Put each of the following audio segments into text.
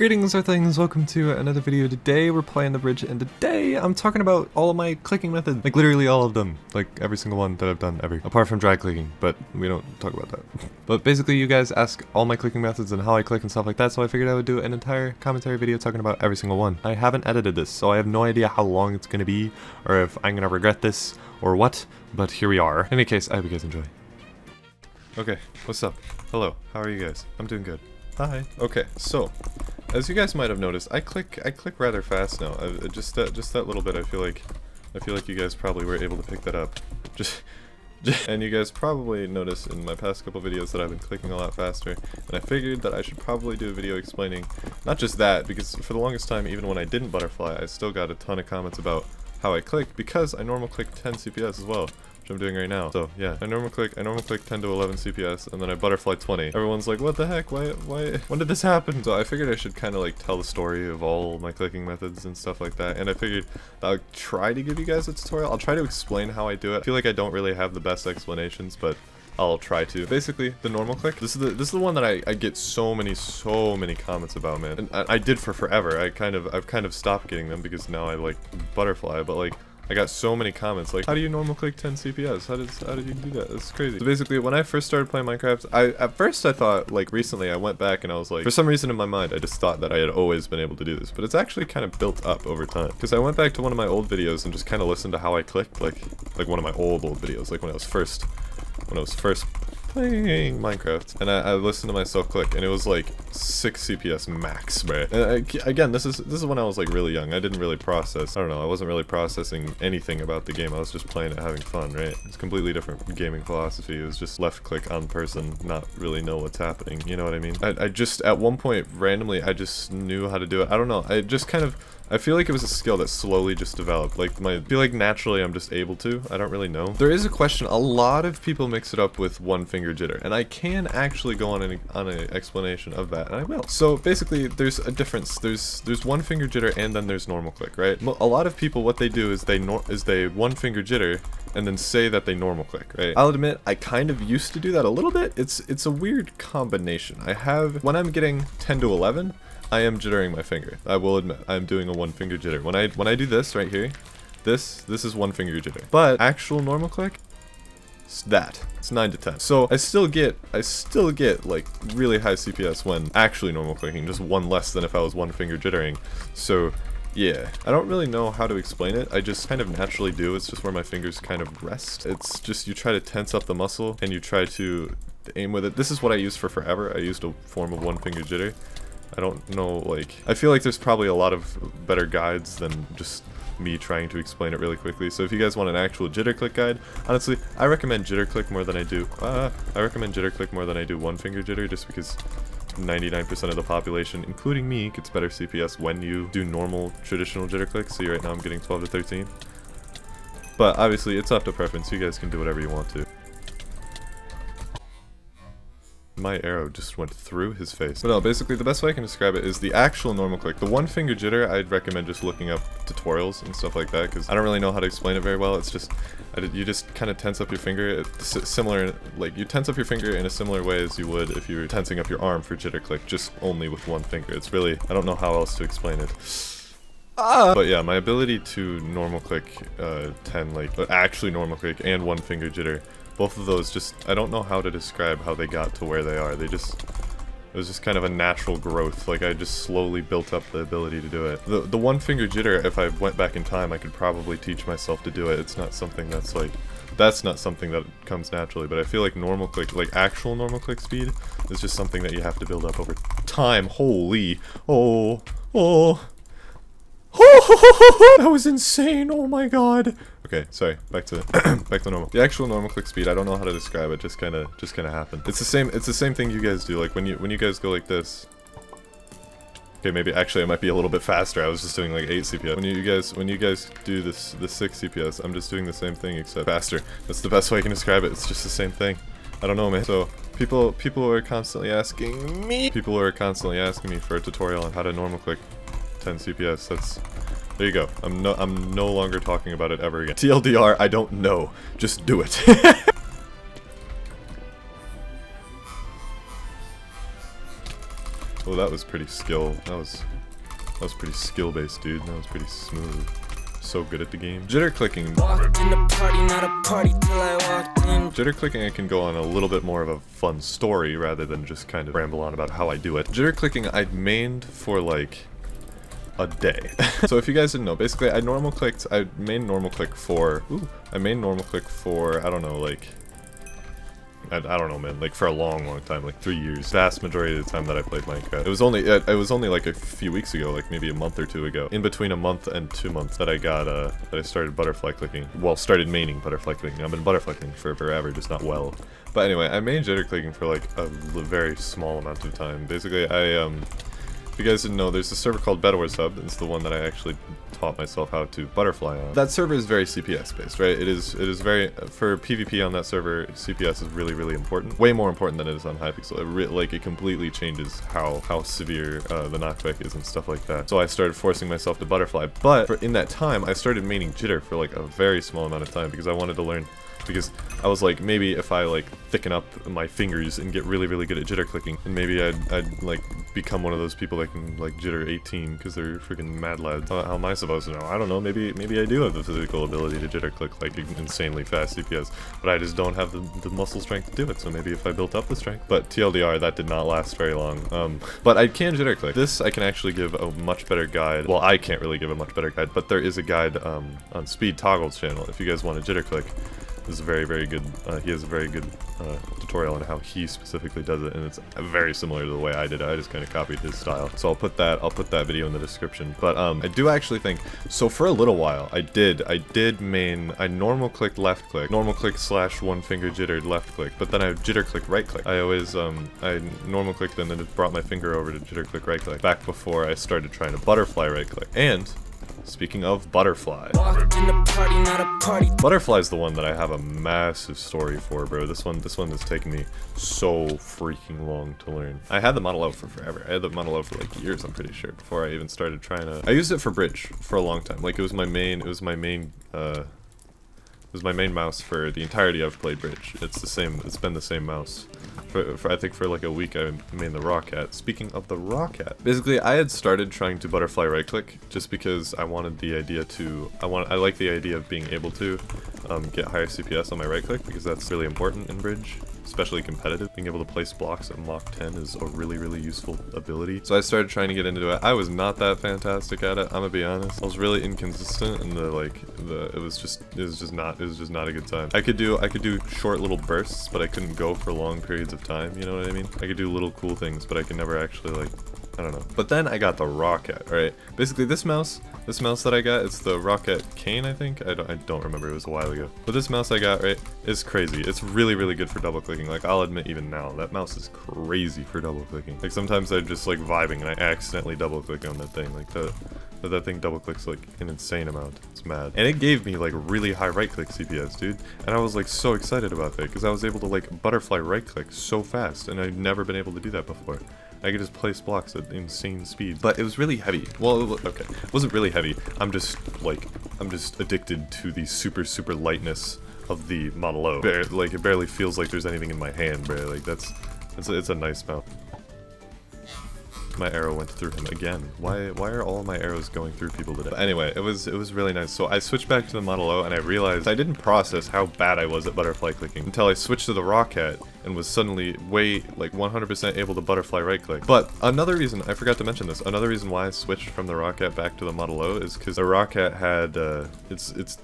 Greetings or things, welcome to another video. Today we're playing the bridge, and today I'm talking about all of my clicking methods. Like literally all of them. Like every single one that I've done ever. Apart from drag clicking, but we don't talk about that. But basically you guys ask all my clicking methods and how I click and stuff like that, so I figured I would do an entire commentary video talking about every single one. I haven't edited this, so I have no idea how long it's gonna be, or if I'm gonna regret this, or what, but here we are. In any case, I hope you guys enjoy. Okay, what's up? Hello, how are you guys? I'm doing good. Hi. Okay, so as you guys might have noticed, I click rather fast now. Just that little bit. I feel like you guys probably were able to pick that up. And you guys probably noticed in my past couple videos that I've been clicking a lot faster. And I figured that I should probably do a video explaining not just that, because for the longest time, even when I didn't butterfly, I still got a ton of comments about how I click, because I normal click 10 CPS as well. I'm doing right now. So yeah, I normal click 10 to 11 CPS, and then I butterfly 20. Everyone's like, what the heck, why, when did this happen? So I figured I should kind of like tell the story of all my clicking methods and stuff like that, and I figured I'll try to give you guys a tutorial. I'll try to explain how I do it. I feel like I don't really have the best explanations, but I'll try to. Basically, the normal click, this is the one that I get so many comments about, man. And I did for forever. I've kind of stopped getting them because now I like butterfly, but like I got so many comments like, how do you normal click 10 CPS? How did you do that? That's crazy. So basically, when I first started playing Minecraft, at first I thought, like recently I went back and I was like, for some reason in my mind I just thought that I had always been able to do this, but it's actually kind of built up over time. Because I went back to one of my old videos and just kind of listened to how I clicked, like one of my old videos, like when I was first playing Minecraft, and I listened to myself click, and it was like 6 CPS max, bruh. And again, this is when I was like really young. I didn't really process. I don't know. I wasn't really processing anything about the game. I was just playing it, having fun, right? It's completely different gaming philosophy. It was just left click on person, not really know what's happening. You know what I mean? I just at one point randomly I just knew how to do it. I don't know. I feel like it was a skill that slowly just developed. Like I feel like naturally I'm just able to. I don't really know. There is a question. A lot of people mix it up with one finger jitter, and I can actually go on an explanation of that, and I will. So basically, there's a difference. There's one finger jitter and then there's normal click, right? A lot of people, what they do is they one finger jitter and then say that they normal click, right? I'll admit I kind of used to do that a little bit. It's a weird combination. When I'm getting 10 to 11. I am jittering my finger. I will admit, I'm doing a one finger jitter. When I do this right here, this is one finger jitter. But actual normal click, it's 9 to 10. So I still get like really high CPS when actually normal clicking, just one less than if I was one finger jittering. So yeah, I don't really know how to explain it. I just kind of naturally do. It's just where my fingers kind of rest. It's just you try to tense up the muscle and you try to aim with it. This is what I used for forever. I used a form of one finger jitter. I don't know, like, I feel like there's probably a lot of better guides than just me trying to explain it really quickly. So if you guys want an actual jitter click guide, honestly, I recommend jitter click more than I do. One finger jitter, just because 99% of the population, including me, gets better CPS when you do normal traditional jitter clicks. See, right now I'm getting 12 to 13. But obviously, it's up to preference. You guys can do whatever you want to. My arrow just went through his face. But no, basically the best way I can describe it is the actual normal click. The one finger jitter, I'd recommend just looking up tutorials and stuff like that, because I don't really know how to explain it very well. It's just, you just kind of tense up your finger. It's similar, like you tense up your finger in a similar way as you would if you were tensing up your arm for jitter click, just only with one finger. It's really, I don't know how else to explain it. But yeah, my ability to normal click 10, like actually normal click and one finger jitter, both of those just, I don't know how to describe how they got to where they are. It was just kind of a natural growth. Like I just slowly built up the ability to do it. The one finger jitter, if I went back in time, I could probably teach myself to do it. It's not something that's not something that comes naturally, but I feel like normal click, like actual normal click speed, is just something that you have to build up over time. Holy, oh. That was insane. Oh my god. Okay, sorry. Back to normal. The actual normal click speed, I don't know how to describe it. Just kind of happened. It's the same thing you guys do. Like when you guys go like this. Okay, maybe actually I might be a little bit faster. I was just doing like 8 CPS. When you guys do the 6 CPS, I'm just doing the same thing except faster. That's the best way I can describe it. It's just the same thing. I don't know, man. So people are constantly asking me. People are constantly asking me for a tutorial on how to normal click 10 CPS. There you go. I'm no longer talking about it ever again. TLDR, I don't know. Just do it. Oh, that was pretty skill. That was pretty skill based, dude. That was pretty smooth. So good at the game. Jitter clicking. Jitter clicking, I can go on a little bit more of a fun story rather than just kind of ramble on about how I do it. Jitter clicking, I mained for like a day. So if you guys didn't know, basically I main normal click for, I don't know, like, I don't know, man, like for a long time, like 3 years. Vast majority of the time that I played Minecraft. It was only like a few weeks ago, like maybe a month or two ago, in between a month and 2 months, that I got, that I started butterfly clicking. Well, started maining butterfly clicking. I've been butterfly clicking for forever, just not well. But anyway, I mained jitter clicking for like a very small amount of time. Basically, if you guys didn't know, there's a server called Bedlessnoob. It's the one that I actually taught myself how to butterfly on. That server is very CPS based, right? It is very, for PvP on that server, CPS is really important. Way more important than it is on Hypixel. It completely changes how severe the knockback is and stuff like that. So I started forcing myself to butterfly. But in that time, I started maining jitter for like a very small amount of time because I wanted to learn. Because I was like, maybe if I like thicken up my fingers and get really good at jitter clicking, and maybe I'd like become one of those people that can like jitter 18 because they're freaking mad lads. How am I supposed to know? I don't know. Maybe I do have the physical ability to jitter click like insanely fast CPS, but I just don't have the muscle strength to do it. So maybe if I built up the strength. But TLDR, that did not last very long. But I can jitter click. This I can actually give a much better guide. Well, I can't really give a much better guide, but there is a guide on Speed Toggle's channel if you guys want to jitter click. This is very good. He has a very good tutorial on how he specifically does it, and it's very similar to the way I did it. I just kind of copied his style. So I'll put that video in the description. But I do actually think, so for a little while I normal clicked left click, normal click / one finger jittered left click, but then I jitter click right click. I always I normal clicked and then it brought my finger over to jitter click right click back before I started trying to butterfly right click. And speaking of butterfly, butterfly's the one that I have a massive story for, bro. This one has taken me so freaking long to learn. I had the model out for forever. I had the model out for like years, I'm pretty sure, before I even started trying to. I used it for bridge for a long time. Like it was my main mouse for the entirety I've played bridge. It's been the same mouse. For I think for like a week I made the Rocket. Speaking of the Rocket, basically I had started trying to butterfly right click just because I wanted the idea to, I like the idea of being able to get higher CPS on my right click, because that's really important in bridge, especially competitive. Being able to place blocks at Mach 10 is a really useful ability. So I started trying to get into it. I was not that fantastic at it, I'm gonna be honest. I was really inconsistent, and it was just not a good time. I could do short little bursts, but I couldn't go for long periods of time, you know what I mean? I could do little cool things, but I could never actually, like, I don't know. But then I got the Rocket, right? Basically this mouse that I got, it's the Rocket Cane, I think? I don't remember, it was a while ago. But this mouse I got, right, is crazy. It's really good for double clicking. Like, I'll admit even now, that mouse is crazy for double clicking. Like, sometimes I'm just like vibing and I accidentally double click on that thing. Like, that thing double clicks like an insane amount. It's mad. And it gave me like really high right click CPS, dude. And I was like so excited about that because I was able to like butterfly right click so fast, and I'd never been able to do that before. I could just place blocks at insane speed. But it was really heavy. Well, okay, it wasn't really heavy. I'm just addicted to the super lightness of the Model O. Like, it barely feels like there's anything in my hand, bro. Like, it's a nice mount. My arrow went through him again. Why are all my arrows going through people today? But anyway, it was really nice. So I switched back to the Model O, and I realized I didn't process how bad I was at butterfly clicking until I switched to the Rocket and was suddenly like 100% able to butterfly right click. But another reason, I forgot to mention this, another reason why I switched from the Rocket back to the Model O is because the Rocket had its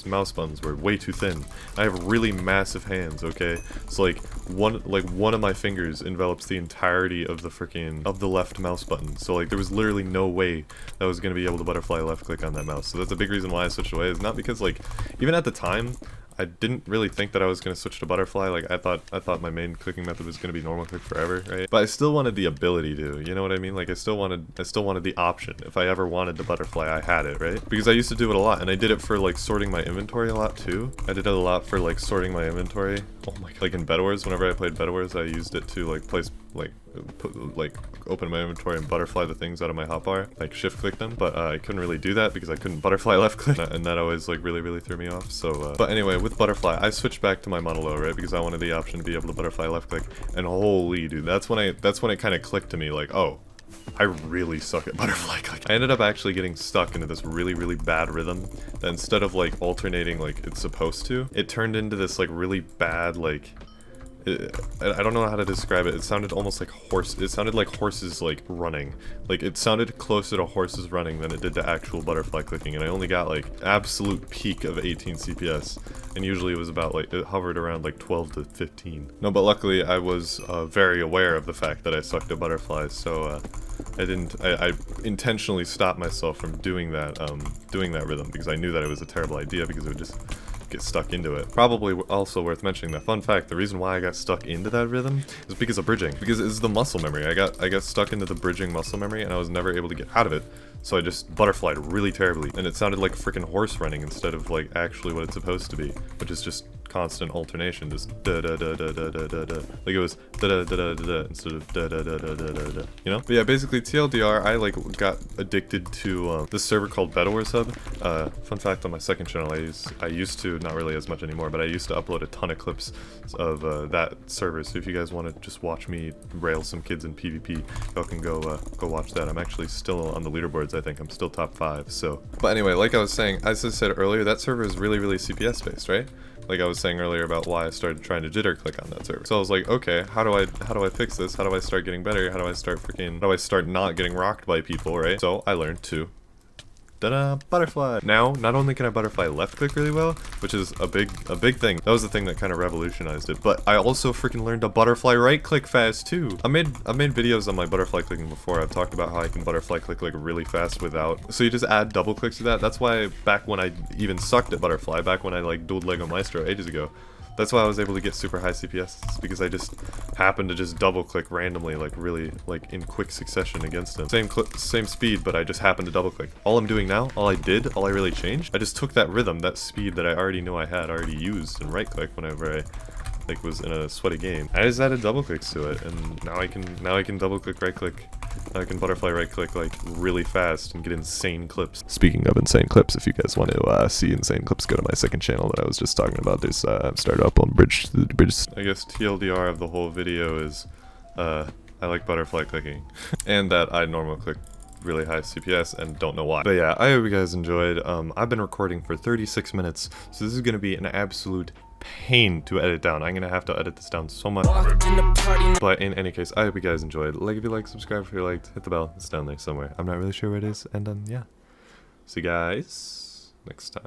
mouse buttons were way too thin. I have really massive hands, okay? So like one of my fingers envelops the entirety of the left mouse button. So like there was literally no way that I was gonna be able to butterfly left click on that mouse. So that's a big reason why I switched away. It's not because, like, even at the time I didn't really think that I was going to switch to butterfly. Like, I thought my main clicking method was going to be normal click forever, right? But I still wanted the ability to, you know what I mean? Like, I still wanted the option. If I ever wanted to butterfly, I had it, right? Because I used to do it a lot, and I did it for, like, sorting my inventory a lot, too. I did it a lot for, like, sorting my inventory. Oh my god. Like, in Bed Wars, whenever I played Bed Wars, I used it to, like, place, like, open my inventory and butterfly the things out of my hotbar, like shift click them, but I couldn't really do that because I couldn't butterfly left click, and that always like really threw me off. So but anyway, with butterfly I switched back to my monolo, right, because I wanted the option to be able to butterfly left click, and holy dude, that's when it kind of clicked to me, like, oh, I really suck at butterfly click. I ended up actually getting stuck into this really bad rhythm that instead of like alternating like it's supposed to, it turned into this like really bad, like, I don't know how to describe it. It sounded almost like it sounded like horses like running. Like it sounded closer to horses running than it did to actual butterfly clicking, and I only got like absolute peak of 18 CPS, and usually it was about like, it hovered around like 12 to 15. No, but luckily I was very aware of the fact that I sucked at butterflies, so I intentionally stopped myself from doing that rhythm because I knew that it was a terrible idea because it would just get stuck into it. Probably also worth mentioning that fun fact, the reason why I got stuck into that rhythm is because of bridging. Because it's the muscle memory. I got stuck into the bridging muscle memory and I was never able to get out of it. So I just butterflied really terribly, and it sounded like freaking horse running instead of like actually what it's supposed to be, which is just constant alternation, just da da da da da da da da. Like it was da da da da da instead of da da da da da da da. You know? But yeah, basically TLDR, I like got addicted to this server called Bedlessnoob. Fun fact, on my second channel, I used to, not really as much anymore, but I used to upload a ton of clips of that server. So if you guys want to just watch me rail some kids in PvP, y'all can go watch that. I'm actually still on the leaderboards. I think I'm still top 5. So, but anyway, like I was saying, as I said earlier, that server is really CPS based, right? Like I was saying earlier about why I started trying to jitter click on that server. So I was like, okay, how do I fix this? How do I start getting better? How do I start not getting rocked by people, right? So I learned to butterfly. Now, not only can I butterfly left click really well, which is a big thing. That was the thing that kind of revolutionized it. But I also freaking learned to butterfly right click fast too. I've made videos on my butterfly clicking before. I've talked about how I can butterfly click like really fast without. So you just add double clicks to that. That's why back when I even sucked at butterfly, back when I like dueled Lego Maestro ages ago, that's why I was able to get super high CPS. It's because I just happened to just double click randomly, like really like in quick succession against him. Same speed, but I just happened to double click. All I'm doing now, all I really changed, I just took that rhythm, that speed that I already know I had already used in right click whenever I like was in a sweaty game. I just added double clicks to it, and now I can double click right click. I can butterfly right click like really fast and get insane clips. Speaking of insane clips, if you guys want to see insane clips, go to my second channel that I was just talking about. There's started up on bridge. I guess TLDR of the whole video is I like butterfly clicking and that I normally click really high CPS and don't know why. But yeah, I hope you guys enjoyed. I've been recording for 36 minutes, so this is gonna be an absolute pain to edit down. I'm gonna have to edit this down so much. But in any case, I hope you guys enjoyed. Like if you like, subscribe if you liked, hit the bell. It's down there somewhere. I'm not really sure where it is. And yeah, see you guys next time.